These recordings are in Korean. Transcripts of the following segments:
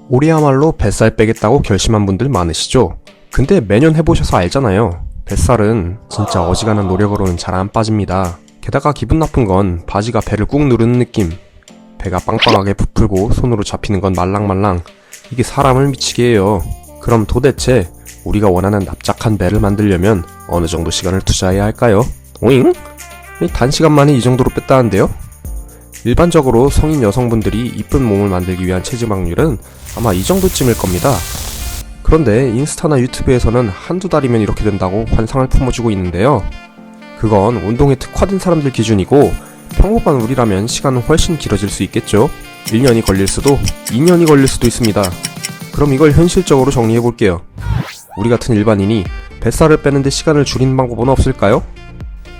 올해야말로 뱃살 빼겠다고 결심한 분들 많으시죠? 근데 매년 해보셔서 알잖아요. 뱃살은 진짜 어지간한 노력으로는 잘 안 빠집니다. 게다가 기분 나쁜 건 바지가 배를 꾹 누르는 느낌, 배가 빵빵하게 부풀고 손으로 잡히는 건 말랑말랑, 이게 사람을 미치게 해요. 그럼 도대체 우리가 원하는 납작한 배를 만들려면 어느 정도 시간을 투자해야 할까요? 오잉? 단시간 만에 이 정도로 뺐다는데요? 일반적으로 성인 여성분들이 이쁜 몸을 만들기 위한 체지방률은 아마 이 정도쯤일 겁니다. 그런데 인스타나 유튜브에서는 한두 달이면 이렇게 된다고 환상을 품어주고 있는데요. 그건 운동에 특화된 사람들 기준이고 평범한 우리라면 시간은 훨씬 길어질 수 있겠죠. 1년이 걸릴 수도 2년이 걸릴 수도 있습니다. 그럼 이걸 현실적으로 정리해볼게요. 우리 같은 일반인이 뱃살을 빼는데 시간을 줄이는 방법은 없을까요?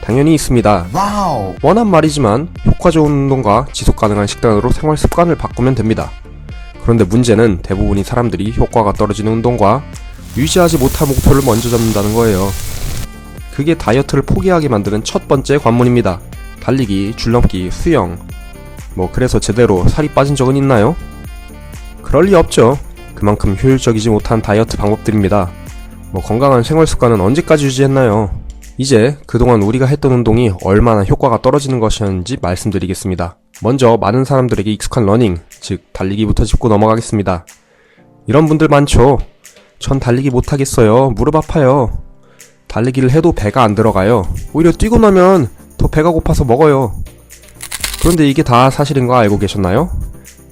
당연히 있습니다. 와우. 뻔한 말이지만 효과 좋은 운동과 지속 가능한 식단으로 생활 습관을 바꾸면 됩니다. 그런데 문제는 대부분의 사람들이 효과가 떨어지는 운동과 유지하지 못할 목표를 먼저 잡는다는 거예요. 그게 다이어트를 포기하게 만드는 첫 번째 관문입니다. 달리기, 줄넘기, 수영. 그래서 제대로 살이 빠진 적은 있나요? 그럴 리 없죠. 그만큼 효율적이지 못한 다이어트 방법들입니다. 건강한 생활 습관은 언제까지 유지했나요? 이제 그동안 우리가 했던 운동이 얼마나 효과가 떨어지는 것이었는지 말씀드리겠습니다. 먼저 많은 사람들에게 익숙한 러닝, 즉 달리기부터 짚고 넘어가겠습니다. 이런 분들 많죠. 전 달리기 못하겠어요. 무릎 아파요. 달리기를 해도 배가 안 들어가요. 오히려 뛰고 나면 더 배가 고파서 먹어요. 그런데 이게 다 사실인 거 알고 계셨나요?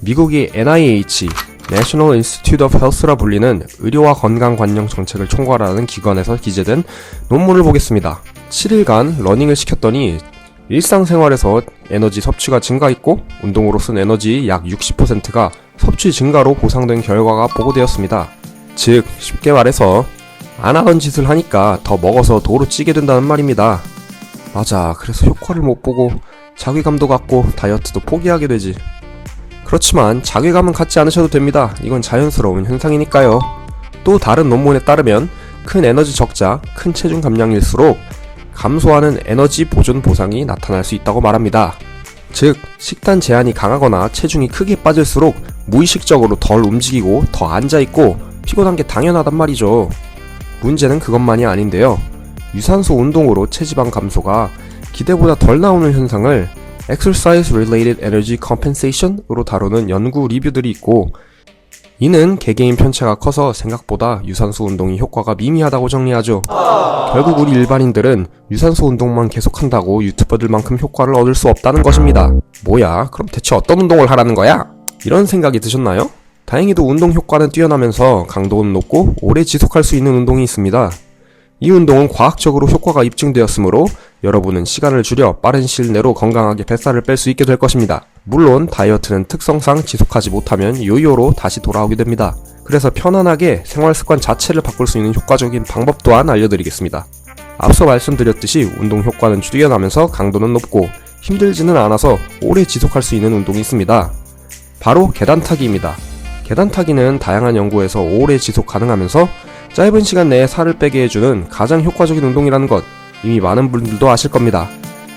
미국의 NIH, National Institute of Health라 불리는 의료와 건강관련 정책을 총괄하는 기관에서 기재된 논문을 보겠습니다. 7일간 러닝을 시켰더니 일상생활에서 에너지 섭취가 증가했고 운동으로 쓴 에너지 약 60%가 섭취 증가로 보상된 결과가 보고되었습니다. 즉 쉽게 말해서 안 하던 짓을 하니까 더 먹어서 도로 찌게 된다는 말입니다. 맞아, 그래서 효과를 못 보고 자괴감도 갖고 다이어트도 포기하게 되지. 그렇지만 자괴감은 갖지 않으셔도 됩니다. 이건 자연스러운 현상이니까요. 또 다른 논문에 따르면 큰 에너지 적자, 큰 체중 감량일수록 감소하는 에너지 보존 보상이 나타날 수 있다고 말합니다. 즉, 식단 제한이 강하거나 체중이 크게 빠질수록 무의식적으로 덜 움직이고 더 앉아있고 피곤한 게 당연하단 말이죠. 문제는 그것만이 아닌데요. 유산소 운동으로 체지방 감소가 기대보다 덜 나오는 현상을 Exercise Related Energy Compensation으로 다루는 연구 리뷰들이 있고, 이는 개개인 편차가 커서 생각보다 유산소 운동이 효과가 미미하다고 정리하죠. 결국 우리 일반인들은 유산소 운동만 계속한다고 유튜버들만큼 효과를 얻을 수 없다는 것입니다. 뭐야, 그럼 대체 어떤 운동을 하라는 거야? 이런 생각이 드셨나요? 다행히도 운동 효과는 뛰어나면서 강도는 높고 오래 지속할 수 있는 운동이 있습니다. 이 운동은 과학적으로 효과가 입증되었으므로 여러분은 시간을 줄여 빠른 시일 내로 건강하게 뱃살을 뺄 수 있게 될 것입니다. 물론 다이어트는 특성상 지속하지 못하면 요요로 다시 돌아오게 됩니다. 그래서 편안하게 생활 습관 자체를 바꿀 수 있는 효과적인 방법 또한 알려드리겠습니다. 앞서 말씀드렸듯이 운동 효과는 뛰어나면서 강도는 높고 힘들지는 않아서 오래 지속할 수 있는 운동이 있습니다. 바로 계단타기입니다. 계단타기는 다양한 연구에서 오래 지속 가능하면서 짧은 시간 내에 살을 빼게 해주는 가장 효과적인 운동이라는 것, 이미 많은 분들도 아실 겁니다.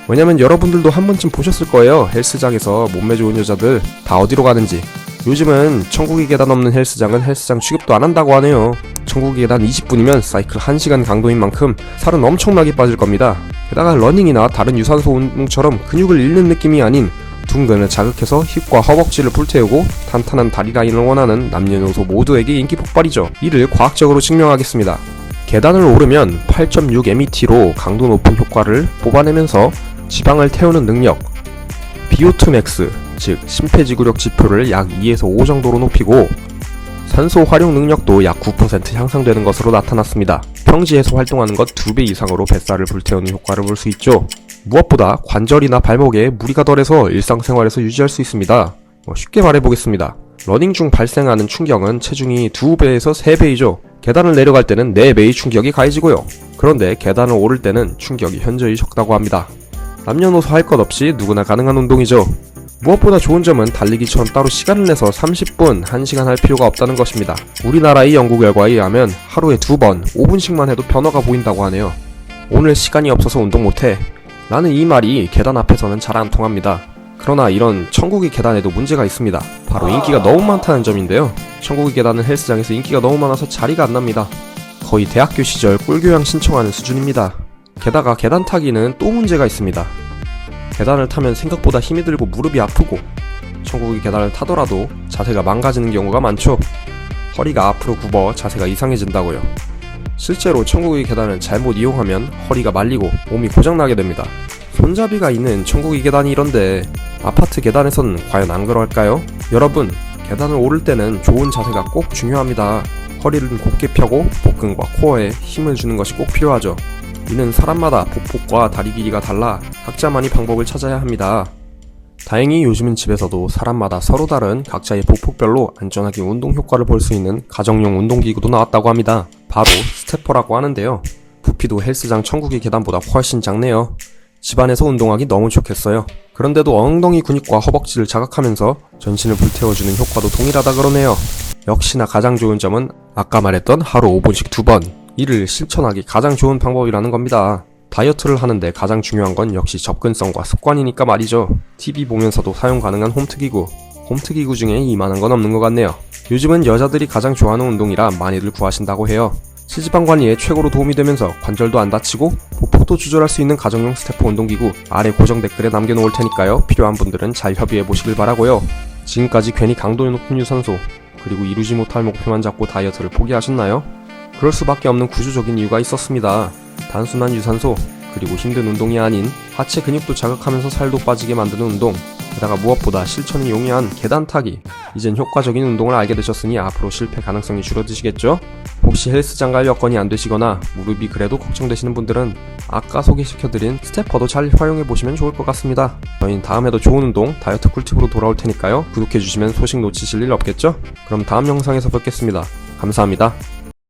왜냐면 여러분들도 한 번쯤 보셨을 거예요. 헬스장에서 몸매 좋은 여자들 다 어디로 가는지. 요즘은 천국의 계단 없는 헬스장은 헬스장 취급도 안 한다고 하네요. 천국의 계단 20분이면 사이클 1시간 강도인 만큼 살은 엄청나게 빠질 겁니다. 게다가 러닝이나 다른 유산소 운동처럼 근육을 잃는 느낌이 아닌 둥근을 자극해서 힙과 허벅지를 불태우고 탄탄한 다리 라인을 원하는 남녀노소 모두에게 인기 폭발이죠. 이를 과학적으로 증명하겠습니다. 계단을 오르면 8.6 MET로 강도 높은 효과를 뽑아내면서 지방을 태우는 능력, VO2 max, 즉 심폐지구력 지표를 약 2에서 5 정도로 높이고 산소 활용 능력도 약 9% 향상되는 것으로 나타났습니다. 평지에서 활동하는 것 2배 이상으로 뱃살을 불태우는 효과를 볼 수 있죠. 무엇보다 관절이나 발목에 무리가 덜해서 일상생활에서 유지할 수 있습니다. 쉽게 말해보겠습니다. 러닝 중 발생하는 충격은 체중이 2배에서 3배이죠. 계단을 내려갈 때는 4배의 충격이 가해지고요. 그런데 계단을 오를 때는 충격이 현저히 적다고 합니다. 남녀노소 할 것 없이 누구나 가능한 운동이죠. 무엇보다 좋은 점은 달리기처럼 따로 시간을 내서 30분, 1시간 할 필요가 없다는 것입니다. 우리나라의 연구 결과에 의하면 하루에 2번, 5분씩만 해도 변화가 보인다고 하네요. 오늘 시간이 없어서 운동 못해. 라는 이 말이 계단 앞에서는 잘 안 통합니다. 그러나 이런 천국의 계단에도 문제가 있습니다. 바로 인기가 너무 많다는 점인데요. 천국의 계단은 헬스장에서 인기가 너무 많아서 자리가 안 납니다. 거의 대학교 시절 꿀교양 신청하는 수준입니다. 게다가 계단 타기는 또 문제가 있습니다. 계단을 타면 생각보다 힘이 들고 무릎이 아프고, 천국의 계단을 타더라도 자세가 망가지는 경우가 많죠. 허리가 앞으로 굽어 자세가 이상해진다고요. 실제로 천국의 계단을 잘못 이용하면 허리가 말리고 몸이 고장나게 됩니다. 손잡이가 있는 천국의 계단이 이런데 아파트 계단에서는 과연 안 그럴까요? 여러분, 계단을 오를 때는 좋은 자세가 꼭 중요합니다. 허리를 곧게 펴고 복근과 코어에 힘을 주는 것이 꼭 필요하죠. 이는 사람마다 보폭과 다리 길이가 달라 각자만의 방법을 찾아야 합니다. 다행히 요즘은 집에서도 사람마다 서로 다른 각자의 보폭별로 안전하게 운동 효과를 볼 수 있는 가정용 운동기구도 나왔다고 합니다. 바로 스태퍼라고 하는데요. 부피도 헬스장 천국의 계단보다 훨씬 작네요. 집안에서 운동하기 너무 좋겠어요. 그런데도 엉덩이 근육과 허벅지를 자극하면서 전신을 불태워주는 효과도 동일하다 그러네요. 역시나 가장 좋은 점은 아까 말했던 하루 5분씩 2번, 이를 실천하기 가장 좋은 방법이라는 겁니다. 다이어트를 하는데 가장 중요한 건 역시 접근성과 습관이니까 말이죠. TV 보면서도 사용 가능한 홈트기구 중에 이만한 건 없는 것 같네요. 요즘은 여자들이 가장 좋아하는 운동이라 많이들 구하신다고 해요. 체지방 관리에 최고로 도움이 되면서 관절도 안 다치고 보폭도 조절할 수 있는 가정용 스태퍼 운동기구 아래 고정 댓글에 남겨놓을 테니까요. 필요한 분들은 잘 협의해 보시길 바라고요. 지금까지 괜히 강도 높은 유산소 그리고 이루지 못할 목표만 잡고 다이어트를 포기하셨나요? 그럴 수밖에 없는 구조적인 이유가 있었습니다. 단순한 유산소 그리고 힘든 운동이 아닌 하체 근육도 자극하면서 살도 빠지게 만드는 운동, 게다가 무엇보다 실천이 용이한 계단 타기. 이젠 효과적인 운동을 알게 되셨으니 앞으로 실패 가능성이 줄어드시겠죠? 혹시 헬스장 갈 여건이 안 되시거나 무릎이 그래도 걱정되시는 분들은 아까 소개시켜드린 스태퍼도 잘 활용해보시면 좋을 것 같습니다. 저희는 다음에도 좋은 운동, 다이어트 꿀팁으로 돌아올 테니까요. 구독해주시면 소식 놓치실 일 없겠죠? 그럼 다음 영상에서 뵙겠습니다. 감사합니다.